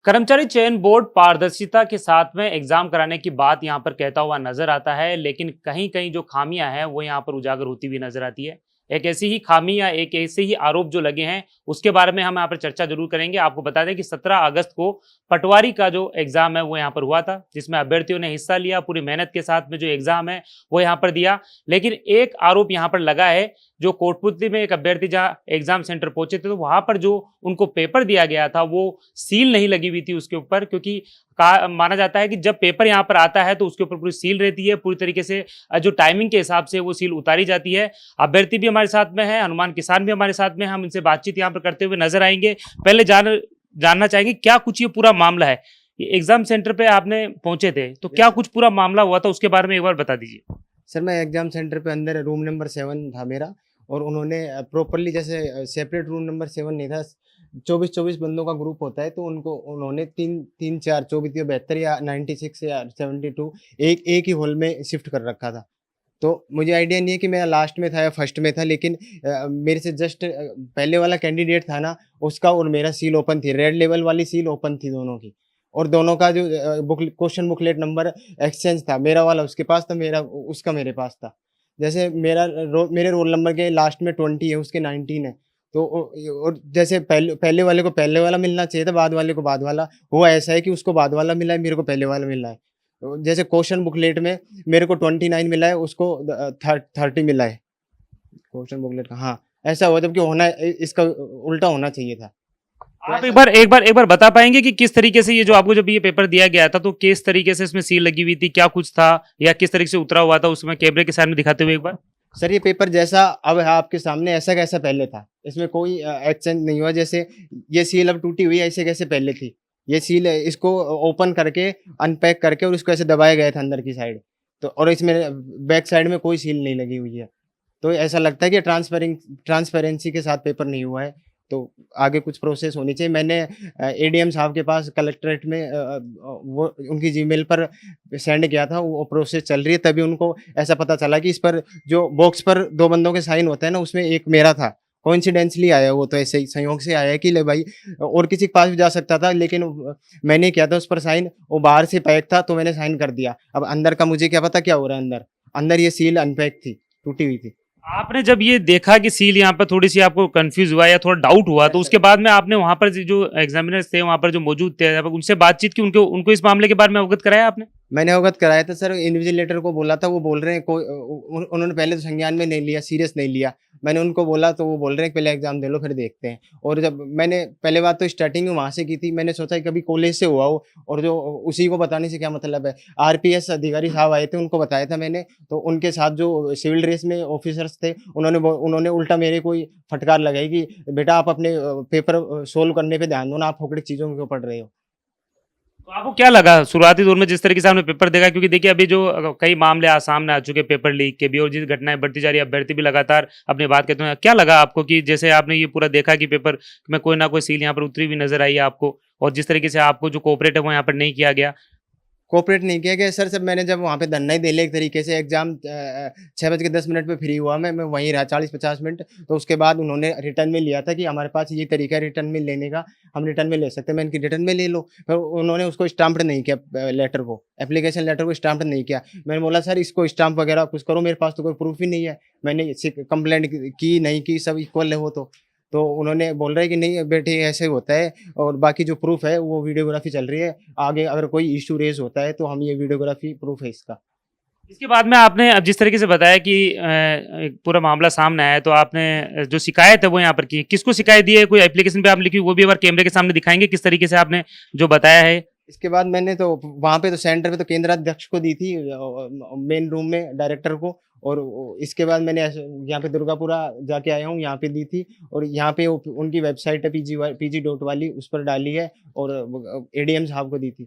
कर्मचारी चयन बोर्ड पारदर्शिता के साथ में एग्जाम कराने की बात यहां पर कहता हुआ नजर आता है, लेकिन कहीं कहीं जो खामियां हैं वो यहां पर उजागर होती हुई नजर आती है। एक ऐसी ही खामी या एक ऐसे ही आरोप जो लगे हैं उसके बारे में हम यहाँ पर चर्चा जरूर करेंगे। आपको बता दें कि 17 अगस्त को पटवारी का जो एग्जाम है वो यहाँ पर हुआ था, जिसमें अभ्यर्थियों ने हिस्सा लिया, पूरी मेहनत के साथ में जो एग्जाम है वो यहाँ पर दिया। लेकिन एक आरोप यहाँ पर लगा है, जो कोटपुतली में एक अभ्यर्थी जहाँ एग्जाम सेंटर पहुंचे थे तो वहां पर जो उनको पेपर दिया गया था वो सील नहीं लगी हुई थी उसके ऊपर, क्योंकि माना जाता है कि जब पेपर यहाँ पर आता है तो उसके ऊपर पूरी सील रहती है, पूरी तरीके से जो टाइमिंग के हिसाब से वो सील उतारी जाती है। अभ्यर्थी भी हमारे साथ में है, हनुमान किसान भी हमारे साथ में, हम इनसे बातचीत यहाँ पर करते हुए नजर आएंगे। पहले जानना चाहेंगे क्या कुछ ये पूरा मामला है। एग्जाम सेंटर पे आपने पहुंचे थे तो क्या कुछ पूरा मामला हुआ था, उसके बारे में एक बार बता दीजिए। सर, मैं एग्ज़ाम सेंटर पे अंदर रूम नंबर 7 था मेरा। और उन्होंने प्रॉपर्ली जैसे सेपरेट रूम नंबर 7 नहीं था, 24-24 बंदों का ग्रुप होता है, तो उनको उन्होंने 3-4 24 या 72 या 96 या 72 एक ही हॉल में शिफ्ट कर रखा था। तो मुझे आइडिया नहीं है कि मैं लास्ट में था या फर्स्ट में था, लेकिन मेरे से जस्ट पहले वाला कैंडिडेट था ना, उसका और मेरा सील ओपन थी, रेड लेवल वाली सील ओपन थी दोनों की। और दोनों का जो क्वेश्चन बुकलेट नंबर एक्सचेंज था, मेरा वाला उसके पास था, मेरा उसका मेरे पास था। जैसे मेरे रोल नंबर के लास्ट में 20 है, उसके 19 है। तो और जैसे पहले वाले को पहले वाला मिलना चाहिए था, बाद वाले को बाद वाला। हुआ ऐसा है कि उसको बाद वाला मिला है, मेरे को पहले वाला मिला है। जैसे क्वेश्चन बुकलेट में मेरे को 29 मिला है, उसको 30 मिला है क्वेश्चन बुकलेट का। हाँ, ऐसा हुआ, जबकि होना इसका उल्टा होना चाहिए था। तो आप ऐसा एक बार बता पाएंगे कि किस तरीके से ये जो आपको जब ये पेपर दिया गया था तो किस तरीके से इसमें सील लगी हुई थी, क्या कुछ था या किस तरीके से उतरा हुआ था, उसमें कैमरे के सामने दिखाते हुए एक बार। सर, ये पेपर जैसा अब है आपके सामने, ऐसा कैसा पहले था, इसमें कोई एक्सचेंज नहीं हुआ। जैसे ये सील अब टूटी हुई है, ऐसे कैसे पहले थी। ये सील है, इसको ओपन करके अनपैक करके और इसको ऐसे दबाया गया था अंदर की साइड। तो और इसमें बैक साइड में कोई सील नहीं लगी हुई है। तो ऐसा लगता है कि ट्रांसपेरेंसी के साथ पेपर नहीं हुआ है। तो आगे कुछ प्रोसेस होनी चाहिए। मैंने एडीएम साहब के पास कलेक्ट्रेट में वो उनकी जीमेल पर सेंड किया था, वो प्रोसेस चल रही है। तभी उनको ऐसा पता चला कि इस पर जो बॉक्स पर 2 बंदों के साइन होते हैं ना, उसमें एक मेरा था। कोइंसिडेंटली आया वो, तो ऐसे ही संयोग से आया कि ले भाई, और किसी के पास भी जा सकता था, लेकिन मैंने किया था उस पर साइन। वो बाहर से पैक था तो मैंने साइन कर दिया। अब अंदर का मुझे क्या पता क्या हो रहा है अंदर। अंदर ये सील अनपैक थी, टूटी हुई थी। आपने जब ये देखा कि सील यहाँ पर थोड़ी सी आपको कंफ्यूज हुआ या थोड़ा डाउट हुआ तो यस सर। उसके बाद में आपने वहां पर जो एग्जामिनर्स थे वहां पर जो मौजूद थे उनसे बातचीत की, उनको उनको इस मामले के बारे में अवगत कराया आपने। मैंने अवगत कराया था सर, इन्विजिलेटर को बोला था, वो बोल रहे हैं कोई उन्होंने पहले तो संज्ञान में नहीं लिया, सीरियस नहीं लिया। मैंने उनको बोला तो वो बोल रहे हैं पहले एग्ज़ाम दे लो फिर देखते हैं। और जब मैंने पहले बात तो स्टार्टिंग में वहाँ से की थी, मैंने सोचा कि कभी कॉलेज से हुआ हो, और जो उसी को बताने से क्या मतलब है। आरपीएस अधिकारी साहब आए थे, उनको बताया था मैंने। तो उनके साथ जो सिविल ड्रेस में ऑफिसर्स थे, उन्होंने उल्टा मेरे को ही फटकार लगाई कि बेटा आप अपने पेपर सोल्व करने पे ध्यान दो ना, आप फोकट चीज़ों के ऊपर पढ़ रहे हो। तो आपको क्या लगा शुरुआती दौर में जिस तरीके से आपने पेपर देखा, क्योंकि देखिए अभी जो कई मामले सामने आ चुके पेपर लीक के भी और जिस घटनाएं बढ़ती जा रही है, अभ्यर्थी भी लगातार अपनी बात कहते हैं, क्या लगा आपको कि जैसे आपने ये पूरा देखा कि पेपर में कोई ना कोई सील यहाँ पर उतरी हुई नजर आई है आपको, और जिस तरीके से आपको जो कोऑपरेट है वो यहाँ पर नहीं किया गया। कोऑपरेट नहीं किया गया सर। जब मैंने जब वहाँ पे धरना ही दे लिया एक तरीके से, एग्ज़ाम 6:10 पे फ्री हुआ, मैं वहीं रहा 40-50 मिनट। तो उसके बाद उन्होंने रिटर्न में लिया था कि हमारे पास ये तरीका है रिटर्न में लेने का, हम रिटर्न में ले सकते हैं। मैंने कि रिटर्न में ले लो। फिर उन्होंने उसको स्टाम्प्ड नहीं किया, लेटर को, एप्लीकेशन लेटर को स्टाम्प्ड नहीं किया। मैंने बोला सर इसको स्टाम्प वगैरह कुछ करो, मेरे पास तो कोई प्रूफ ही नहीं है। मैंने कंप्लेंट की नहीं की, सब इक्वल है वो तो उन्होंने बोल रहे हैं कि नहीं बेटे ऐसे होता है, और बाकी जो प्रूफ है वो वीडियोग्राफी चल रही है, आगे अगर कोई इशू रेज होता है तो हम ये वीडियोग्राफी प्रूफ है इसका। इसके बाद में आपने अब जिस तरीके से बताया कि एक पूरा मामला सामने आया है, तो आपने जो शिकायत है वो यहाँ पर की, किसको शिकायत दी है, कोई एप्लीकेशन पे आप लिखी वो भी एक बार कैमरे के सामने दिखाएंगे किस तरीके से आपने जो बताया है। इसके बाद मैंने तो वहाँ पे तो सेंटर पे तो केंद्राध्यक्ष को दी थी, मेन रूम में डायरेक्टर को। और इसके बाद मैंने यहाँ पे दुर्गापुरा जाके आया हूँ, यहाँ पे दी थी। और यहाँ पे उनकी वेबसाइट है पीजी डॉट वाली, उस पर डाली है, और एडीएम साहब को दी थी।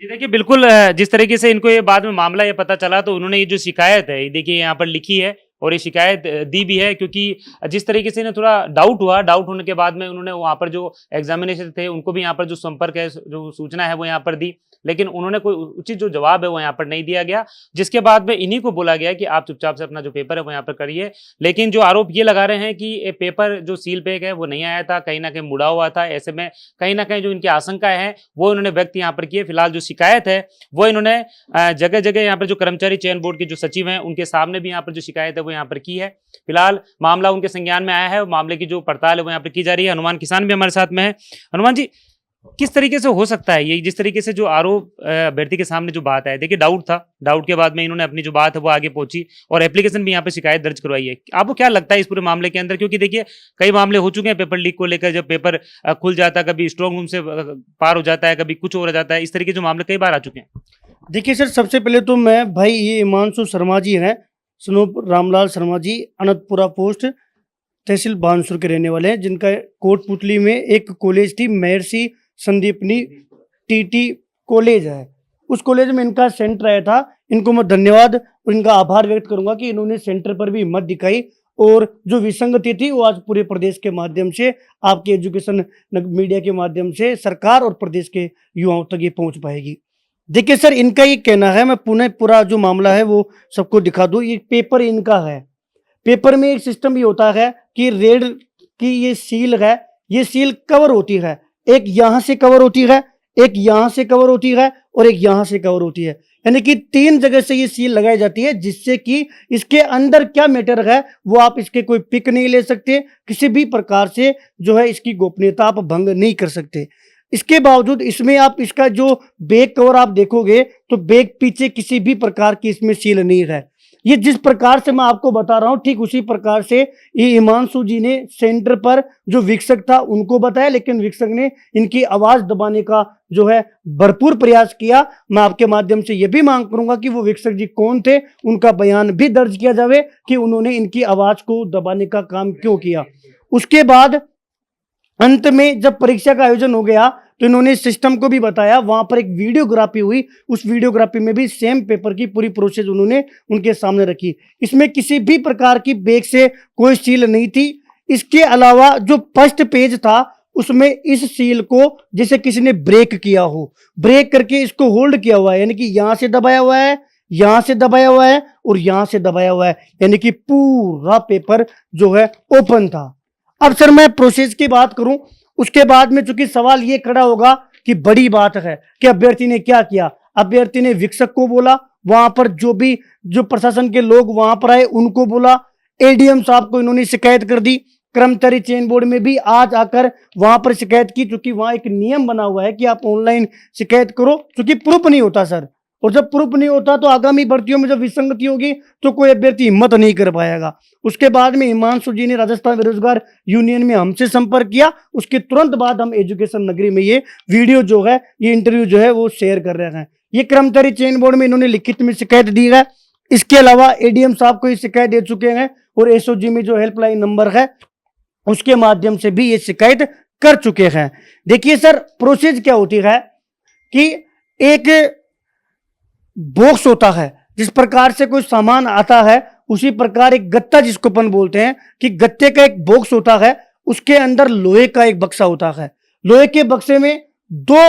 जी देखिए बिल्कुल, जिस तरीके से इनको ये बाद में मामला ये पता चला तो उन्होंने ये जो शिकायत है ये देखिए यहाँ पर लिखी है, और ये शिकायत दी भी है, क्योंकि जिस तरीके से इन्हें थोड़ा डाउट होने के बाद में उन्होंने वहाँ पर जो एग्जामिनेशन थे उनको भी यहाँ पर जो संपर्क है, जो सूचना है वो यहाँ पर दी, लेकिन उन्होंने कोई उचित जो जवाब है वो यहाँ पर नहीं दिया गया, जिसके बाद में इन्हीं को बोला गया कि आप चुपचाप से अपना जो पेपर है वो यहाँ पर करिए। लेकिन जो आरोप ये लगा रहे हैं कि ये पेपर जो सील पैक है वो नहीं आया था, कहीं ना कहीं मुड़ा हुआ था, ऐसे में कहीं ना कहीं जो इनकी आशंकाएं हैं वो इन्होंने व्यक्त यहाँ पर किए। फिलहाल जो शिकायत है वो इन्होंने जगह जगह यहाँ पर जो कर्मचारी चयन बोर्ड के जो सचिव हैं उनके सामने भी यहाँ पर जो शिकायत है वो यहाँ पर की है। फिलहाल मामला उनके संज्ञान में आया है और मामले की जो पड़ताल है वो यहाँ पर की जा रही है। हनुमान किसान भी हमारे साथ में है। हनुमान जी, किस तरीके से हो सकता है ये, जिस तरीके से जो आरोप अभ्यर्थी के सामने जो बात है, देखिए डाउट था, डाउट के बाद में इन्होंने अपनी जो बात है वो आगे पहुंची और एप्लीकेशन भी यहाँ पे शिकायत दर्ज करवाई है। आपको क्या लगता है इस पूरे मामले के अंदर, क्योंकि देखिए कई मामले हो चुके हैं पेपर लीक को लेकर, जब पेपर खुल जाता है, कभी स्ट्रॉन्ग रूम से पार हो जाता है, कभी कुछ और हो जाता है, इस तरीके जो मामले कई बार आ चुके हैं। देखिए सर, सबसे पहले तो मैं भाई ये हिमांशु शर्मा जी हैं, सनूप रामलाल शर्मा जी, अनंतपुरा पोस्ट, तहसील बानसूर के रहने वाले हैं, जिनका कोटपुतली में एक कॉलेज थी, महर्षि संदीपनी टीटी कॉलेज है। उस कॉलेज में इनका सेंटर आया था। इनको मैं धन्यवाद और इनका आभार व्यक्त करूंगा कि इन्होंने सेंटर पर भी हिम्मत दिखाई और जो विसंगति थी वो आज पूरे प्रदेश के माध्यम से, आपके एजुकेशन मीडिया के माध्यम से सरकार और प्रदेश के युवाओं तक ये पहुंच पाएगी। देखिए सर, इनका ये कहना है, मैं पुनः पूरा जो मामला है वो सबको दिखा दूं। ये पेपर इनका है। पेपर में एक सिस्टम ये होता है कि रेड की ये सील है, ये सील कवर होती है, एक यहाँ से कवर होती है, एक यहाँ से कवर होती है और एक यहाँ से कवर होती है, यानी कि 3 जगह से ये सील लगाई जाती है, जिससे कि इसके अंदर क्या मैटर है वो आप इसके कोई पिक नहीं ले सकते, किसी भी प्रकार से जो है इसकी गोपनीयता आप भंग नहीं कर सकते। इसके बावजूद इसमें आप इसका जो बैक कवर आप देखोगे तो बैक पीछे किसी भी प्रकार की इसमें सील नहीं है। ये जिस प्रकार से मैं आपको बता रहा हूं ठीक उसी प्रकार से ये हिमांशु जी ने सेंटर पर जो वीक्षक था उनको बताया, लेकिन वीक्षक ने इनकी आवाज दबाने का जो है भरपूर प्रयास किया। मैं आपके माध्यम से यह भी मांग करूंगा कि वो वीक्षक जी कौन थे, उनका बयान भी दर्ज किया जावे कि उन्होंने इनकी आवाज को दबाने का काम क्यों किया। उसके बाद अंत में जब परीक्षा का आयोजन हो गया तो इन्होंने सिस्टम को भी बताया, वहां पर एक वीडियोग्राफी हुई, उस वीडियोग्राफी में भी सेम पेपर की पूरी प्रोसेस उन्होंने उनके सामने रखी। इसमें किसी भी प्रकार की बैक से कोई सील नहीं थी। इसके अलावा जो फर्स्ट पेज था उसमें इस सील को जैसे किसी ने ब्रेक किया हो, ब्रेक करके इसको होल्ड किया हुआ है, यानी कि यहां से दबाया हुआ है, यहां से दबाया हुआ है और यहां से दबाया हुआ है, यानी कि पूरा पेपर जो है ओपन था। अब सर मैं प्रोसेस की बात करूं, उसके बाद में चूंकि सवाल ये खड़ा होगा कि बड़ी बात है कि अभ्यर्थी ने क्या किया। अभ्यर्थी ने वीक्षक को बोला, वहां पर जो प्रशासन के लोग वहां पर आए उनको बोला, एडीएम साहब को इन्होंने शिकायत कर दी, कर्मचारी चयन बोर्ड में भी आज आकर वहां पर शिकायत की, क्योंकि वहां एक नियम बना हुआ है कि आप ऑनलाइन शिकायत करो, क्योंकि प्रूफ नहीं होता सर, और जब प्रूफ नहीं होता तो आगामी भर्तियों में जब विसंगति होगी तो कोई अभ्यर्थी हिम्मत नहीं कर पाएगा। उसके बाद में हिमांशु जी ने राजस्थान बेरोजगार यूनियन में हमसे संपर्क किया। उसके तुरंत बाद हम एजुकेशन नगरी में ये वीडियो जो है, ये इंटरव्यू जो है वो शेयर कर रहे हैं। ये कर्मचारी चयन बोर्ड में इन्होंने लिखित में शिकायत दी है। इसके अलावा एडीएम साहब को ये शिकायत दे चुके हैं और एसओजी में जो हेल्पलाइन नंबर है उसके माध्यम से भी ये शिकायत कर चुके हैं। देखिए सर, प्रोसेस क्या होती है कि एक बॉक्स होता है, जिस प्रकार से कोई सामान आता है उसी प्रकार एक गत्ता, जिसको अपन बोलते हैं कि गत्ते का एक बॉक्स होता है, उसके अंदर लोहे का एक बक्सा होता है। लोहे के बक्से में 2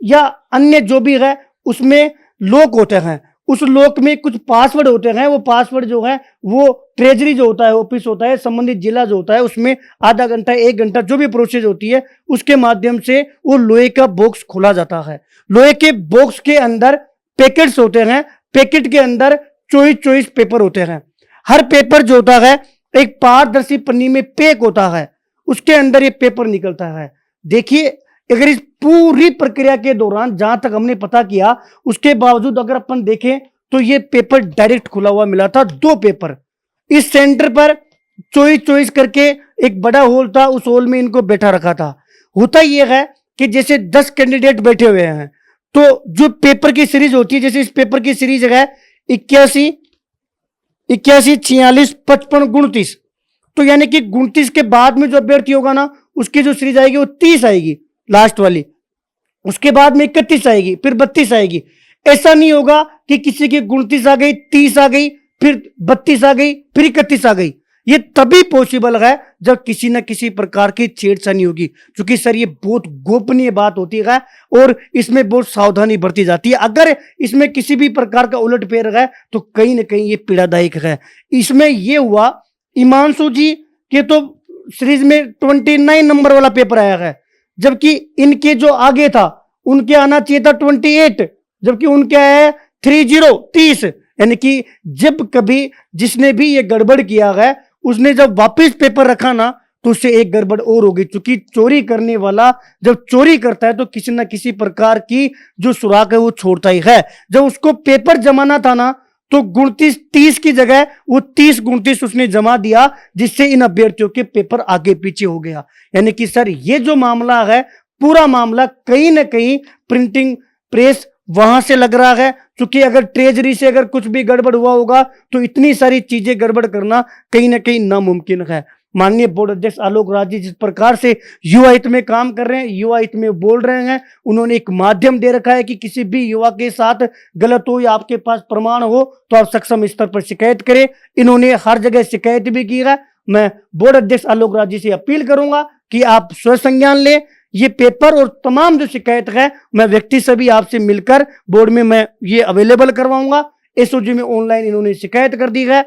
या अन्य जो भी है उसमें लॉक होते हैं, उस लॉक में कुछ पासवर्ड होते हैं। वो पासवर्ड जो है वो ट्रेजरी जो होता है, ऑफिस होता है, संबंधित जिला जो होता है, उसमें आधा घंटा 1 घंटा जो भी प्रोसेस होती है उसके माध्यम से वो लोहे का बॉक्स खोला जाता है। लोहे के बॉक्स के अंदर पैकेट्स होते हैं, पैकेट के अंदर 24 पेपर होते हैं। हर पेपर जो होता है एक पारदर्शी पन्नी में पैक होता है, उसके अंदर ये पेपर निकलता है। देखिए, अगर इस पूरी प्रक्रिया के दौरान जहां तक हमने पता किया उसके बावजूद अगर अपन देखें तो ये पेपर डायरेक्ट खुला हुआ मिला था। 2 पेपर इस सेंटर पर 24 करके एक बड़ा हॉल था, उस हॉल में इनको बैठा रखा था। होता यह है कि जैसे 10 कैंडिडेट बैठे हुए हैं तो जो पेपर की सीरीज होती है, जैसे इस पेपर की सीरीज है 81, 46, 55, 29, तो यानी कि 29 के बाद में जो अभ्यर्थी होगा ना उसकी जो सीरीज आएगी वो 30 आएगी लास्ट वाली, उसके बाद में 31 आएगी, फिर 32 आएगी। ऐसा नहीं होगा कि किसी की 29 आ गई, 30 आ गई, फिर 32 आ गई, फिर 31 आ गई। ये तभी पॉसिबल है जब किसी न किसी प्रकार की छेड़छानी होगी, क्योंकि सर ये बहुत गोपनीय बात होती है और इसमें बहुत सावधानी बरती जाती है। अगर इसमें किसी भी प्रकार का उलटफेर है तो कहीं ना कहीं ये पीड़ादायक है। इसमें ये हुआ हिमांशु जी के तो सीरीज में 29 नंबर वाला पेपर आया है, जबकि इनके जो आगे था उनके आना चाहिए था 28, जबकि उनके आया है 30। यानी कि जब कभी जिसने भी ये गड़बड़ किया है उसने जब वापस पेपर रखा ना तो उससे एक गड़बड़ और होगी, क्योंकि चोरी करने वाला जब चोरी करता है तो किसी ना किसी प्रकार की जो सुराग है वो छोड़ता ही है। जब उसको पेपर जमाना था ना तो 29-30 की जगह वो 30-29 उसने जमा दिया, जिससे इन अभ्यर्थियों के पेपर आगे पीछे हो गया। यानी कि सर ये जो मामला है पूरा मामला कहीं ना कहीं प्रिंटिंग प्रेस वहां से लग रहा है, क्योंकि अगर ट्रेजरी से अगर कुछ भी गड़बड़ हुआ होगा तो इतनी सारी चीजें गड़बड़ करना कहीं ना कहीं नामुमकिन है। माननीय बोर्ड अध्यक्ष आलोक राज जी जिस प्रकार से युवा हित में काम कर रहे हैं, युवा हित में बोल रहे हैं, उन्होंने एक माध्यम दे रखा है कि किसी भी युवा के साथ गलत हो या आपके पास प्रमाण हो तो आप सक्षम स्तर पर शिकायत करें। इन्होंने हर जगह शिकायत भी की है। मैं बोर्ड अध्यक्ष आलोक राज जी से अपील करूंगा कि आप स्वसंज्ञान लें ये पेपर और तमाम जो शिकायत है मैं व्यक्ति से भी आपसे मिलकर बोर्ड में मैं ये अवेलेबल करवाऊंगा। एसओजी में ऑनलाइन इन्होंने शिकायत कर दी है।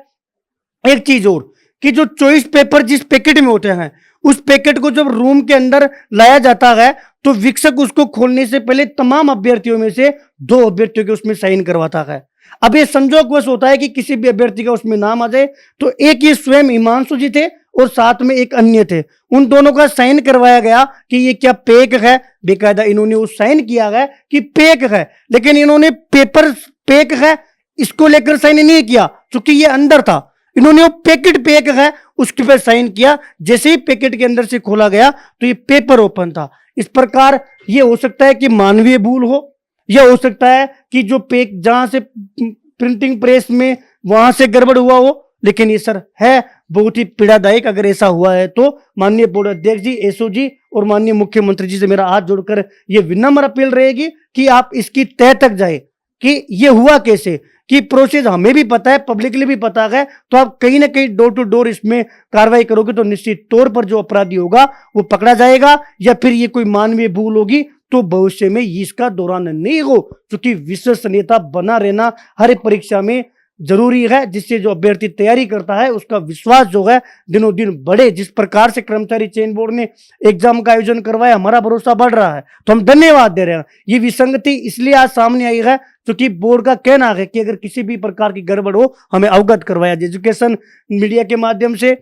एक चीज और कि जो चॉइस पेपर जिस पैकेट में होते हैं उस पैकेट को जब रूम के अंदर लाया जाता है तो वीक्षक उसको खोलने से पहले तमाम अभ्यर्थियों में से 2 अभ्यर्थियों के उसमें साइन करवाता है। अब ये संजोगवश होता है कि किसी भी अभ्यर्थी का उसमें नाम आ जाए तो एक ये स्वयं हिमांशु जी थे और साथ में एक अन्य थे, उन दोनों का साइन करवाया गया कि ये क्या पेक है। बेकायदा इन्होंने उस साइन किया है कि पेक है, लेकिन इन्होंने पेपर पेक है इसको लेकर साइन नहीं किया क्योंकि ये अंदर था। इन्होंने वो पैकेट पेक है उसके पर साइन किया। जैसे ही पैकेट के अंदर से खोला गया तो ये पेपर ओपन था। इस प्रकार ये हो सकता है कि मानवीय भूल हो, यह हो सकता है कि जो पेक जहां से प्रिंटिंग प्रेस में वहां से गड़बड़ हुआ हो, लेकिन ये सर है बहुत ही पीड़ादायक। अगर ऐसा हुआ है तो माननीय बोर्ड अध्यक्ष जी, एसओजी और माननीय मुख्यमंत्री जी से मेरा हाथ जोड़कर ये विनम्र अपील रहेगी कि आप इसकी तह तक जाए कि ये हुआ कैसे, कि प्रोसेस हमें भी पता है, पब्लिकली भी पता है, तो आप कहीं ना कहीं डोर टू डोर इसमें कार्रवाई करोगे तो निश्चित तौर पर जो अपराधी होगा वो पकड़ा जाएगा। या फिर ये कोई मानवीय भूल होगी तो भविष्य में इसका दोहरान नहीं हो, क्योंकि विश्वसनीयता बना रहना हर एक परीक्षा में जरूरी है, जिससे जो अभ्यर्थी तैयारी करता है उसका विश्वास जो है दिनों दिन बढ़े। जिस प्रकार से कर्मचारी चयन बोर्ड ने एग्जाम का आयोजन करवाया हमारा भरोसा बढ़ रहा है, तो हम धन्यवाद दे रहे हैं। ये विसंगति इसलिए आज सामने आई है क्योंकि बोर्ड का कहना है कि अगर किसी भी प्रकार की गड़बड़ हो हमें अवगत करवाया जाए। एजुकेशन मीडिया के माध्यम से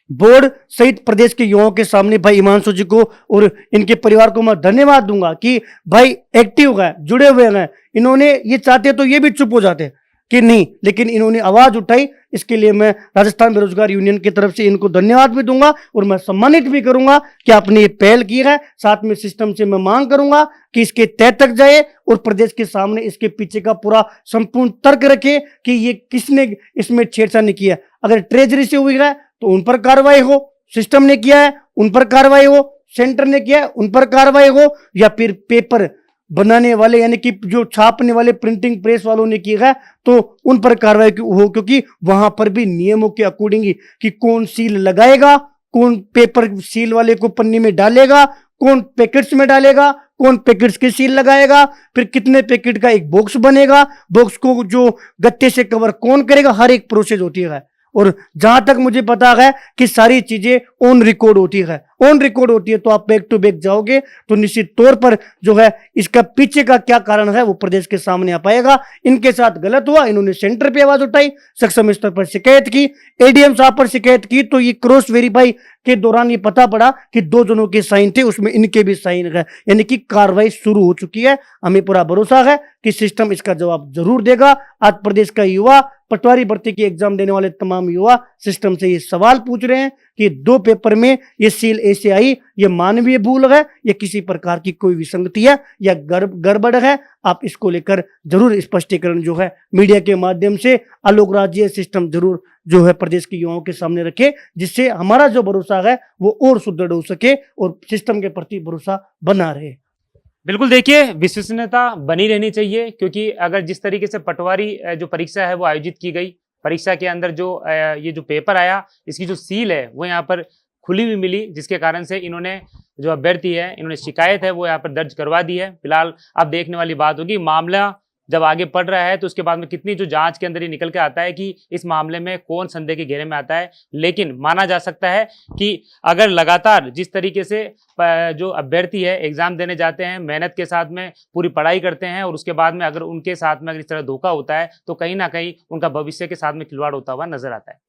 बोर्ड सहित प्रदेश के युवाओं के सामने भाई हिमांशु जी को और इनके परिवार को मैं धन्यवाद दूंगा कि भाई एक्टिव है, जुड़े हुए हैं। इन्होंने ये चाहते तो ये भी चुप हो जाते कि नहीं, लेकिन इन्होंने आवाज उठाई। इसके लिए मैं राजस्थान बेरोजगार यूनियन की तरफ से इनको धन्यवाद भी दूंगा और मैं सम्मानित भी करूंगा कि आपने ये पहल की है। साथ में सिस्टम से मैं मांग करूंगा कि इसके तय तक जाए और प्रदेश के सामने इसके पीछे का पूरा संपूर्ण तर्क रखे कि ये किसने इसमें छेड़छाड़ की है। अगर ट्रेजरी से हुई है तो उन पर कार्रवाई हो, सिस्टम ने किया है उन पर कार्रवाई हो, सेंटर ने किया है उन पर कार्रवाई हो, या फिर पेपर बनाने वाले यानी कि जो छापने वाले प्रिंटिंग प्रेस वालों ने किया है तो उन पर कार्रवाई हो, क्योंकि वहां पर भी नियमों के अकॉर्डिंग कि कौन सील लगाएगा, कौन पेपर सील वाले को पन्नी में डालेगा, कौन पैकेट्स में डालेगा, कौन पैकेट्स की सील लगाएगा, फिर कितने पैकेट का एक बॉक्स बनेगा, बॉक्स को जो गत्ते से कवर कौन करेगा, हर एक प्रोसेस होती है। और जहां तक मुझे पता है कि सारी चीजें ऑन रिकॉर्ड होती है, ऑन रिकॉर्ड होती है, तो आप बैक टू बैक जाओगे तो निश्चित तौर पर जो है इसका पीछे का क्या कारण है वो प्रदेश के सामने आ पाएगा। इनके साथ गलत हुआ, इन्होंने सेंटर पे आवाज उठाई, सक्षम स्तर पर शिकायत की, एडीएम साहब पर शिकायत की, तो ये क्रॉस वेरीफाई के दौरान ये पता पड़ा कि 2 जनों के साइन थे, उसमें इनके भी साइन है, यानी कि कार्रवाई शुरू हो चुकी है। हमें पूरा भरोसा है कि सिस्टम इसका जवाब जरूर देगा। आज प्रदेश का युवा, पटवारी भर्ती की एग्जाम देने वाले तमाम युवा सिस्टम से ये सवाल पूछ रहे हैं कि 2 पेपर में ये सील ऐसे आई, ये मानवीय भूल है या किसी प्रकार की कोई विसंगति है या गड़बड़ है। आप इसको लेकर जरूर स्पष्टीकरण जो है मीडिया के माध्यम से आलोक राज्य सिस्टम जरूर जो है प्रदेश के युवाओं के सामने रखे, जिससे हमारा जो भरोसा है वो और सुदृढ़ हो सके और सिस्टम के प्रति भरोसा बना रहे। बिल्कुल, देखिए विश्वसनीयता बनी रहनी चाहिए, क्योंकि अगर जिस तरीके से पटवारी जो परीक्षा है वो आयोजित की गई, परीक्षा के अंदर जो ये जो पेपर आया, इसकी जो सील है वो यहाँ पर खुली हुई मिली, जिसके कारण से इन्होंने जो अभ्यर्थी है इन्होंने शिकायत है वो यहाँ पर दर्ज करवा दी है। फिलहाल अब देखने वाली बात होगी, मामला जब आगे बढ़ रहा है तो उसके बाद में कितनी जो जांच के अंदर ये निकल के आता है कि इस मामले में कौन संदेह के घेरे में आता है। लेकिन माना जा सकता है कि अगर लगातार जिस तरीके से जो अभ्यर्थी है एग्जाम देने जाते हैं, मेहनत के साथ में पूरी पढ़ाई करते हैं और उसके बाद में अगर उनके साथ में अगर इस तरह धोखा होता है तो कहीं ना कहीं उनका भविष्य के साथ में खिलवाड़ होता हुआ नजर आता है।